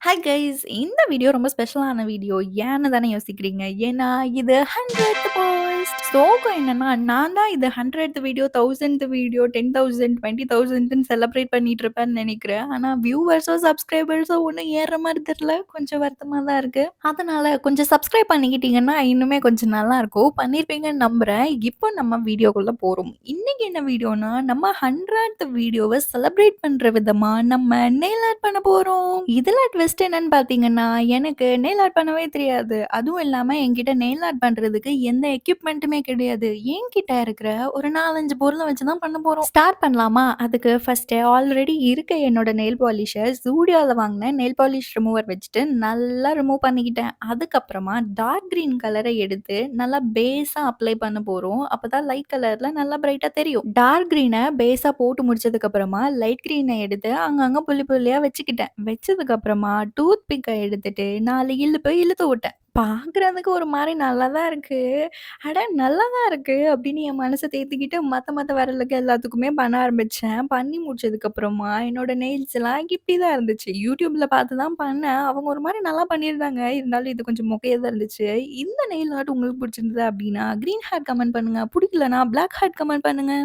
Hi guys! இந்த video ரொம்ப ஸ்பெஷலான வீடியோ. ஏன்னு தானே யோசிக்கிறீங்க. ஏன்னா, இது 100த் போஸ்ட். சோகம் என்னன்னா, நான் தான் இது 100த் வீடியோ, 1000த் வீடியோ, 10,000, 20,000ன்னு செலிப்ரேட் பண்ணிட்டு இருப்பேன்னு நெனைக்கிறேன். ஆனா, வியூவர்ஸோ, சப்ஸ்கிரைபர்ஸோ ஒண்ணும் ஏறுற மாரி தெரியல. கொஞ்சம் வருத்தமா தான் இருக்கு. அதனால கொஞ்சம் சப்ஸ்கிரைப் பண்ணிக்கிட்டீங்கன்னா, இன்னுமே கொஞ்சம் நல்லாருக்கும். பண்ணியிருப்பீங்கன்னு நம்புறேன். இப்போ நம்ம வீடியோக்குள்ள போறோம். இன்னைக்கு என்ன வீடியோனா, நம்ம 100த் வீடியோவ செலிப்ரேட் பண்ற விதமா நம்ம நெயில் ஆர்ட் பண்ண போறோம். இதுல ட்விஸ்ட் என்னன்னு பார்த்தீங்கன்னா, எனக்கு நெயில் ஆர்ட் பண்ணவே தெரியாது. அதுவும் இல்லாம என்கிட்ட நெயில் ஆர்ட் பண்றதுக்கு எந்த எக்யூப்மென்ட்டுமே கிடையாது. என்கிட்ட இருக்கிற ஒரு 4, 5 பொருள வச்சு தான் பண்ண போறோம். ஸ்டார்ட் பண்ணலாமா? அதுக்கு ஃபர்ஸ்ட்டு ஆல்ரெடி இருக்க என்னோட நெயில் பாலிஷ Zudio வாங்குன நெயில் பாலிஷ் ரிமூவர் வச்சுட்டு நல்லா ரிமூவ் பண்ணிக்கிட்டேன். அதுக்கப்புறமா டார்க் கிரீன் கலர எடுத்து நல்லா பேஸா அப்ளை பண்ண போறோம். அப்பதான் லைட் கலர்ல நல்லா பிரைட்டா தெரியும். டார்க் கிரீன பேஸா போட்டு முடிச்சதுக்கு அப்புறமா லைட் கிரீன எடுத்து அங்கங்க புள்ளி புள்ளியா வச்சுக்கிட்டேன். வச்சதுக்கு அப்புறமா டூத் பிக்க எடுத்துட்டு 4 இழுப்பு இழுத்து விட்டேன். பார்க்குறதுக்கு ஒரு மாரி நல்லா தான் இருக்கு. அட நல்லா தான் இருக்கு அப்படின்னு என் மனச தேத்திக்கிட்டு மத்த விரலுக்கு எல்லாத்துக்குமே பண்ண ஆரம்பிச்சேன். பண்ணி முடிச்சதுக்கப்புறமா என்னோட நெயில்ஸ்லாம் இப்படி தான் இருந்துச்சு. YouTubeல பார்த்து தான் பண்ணேன். அவங்க ஒரு மாரி நல்லா பண்ணியிருந்தாங்க. இருந்தாலும் இது கொஞ்சம் மொக்கையா தான் இருந்துச்சு. இந்த நெயில் ஆர்ட் உங்களுக்கு பிடிச்சிருந்தது அப்படின்னா, கிரீன் ஹார்ட் கமெண்ட் பண்ணுங்க. பிடிக்கலனா பிளாக் ஹார்ட் கமெண்ட் பண்ணுங்க.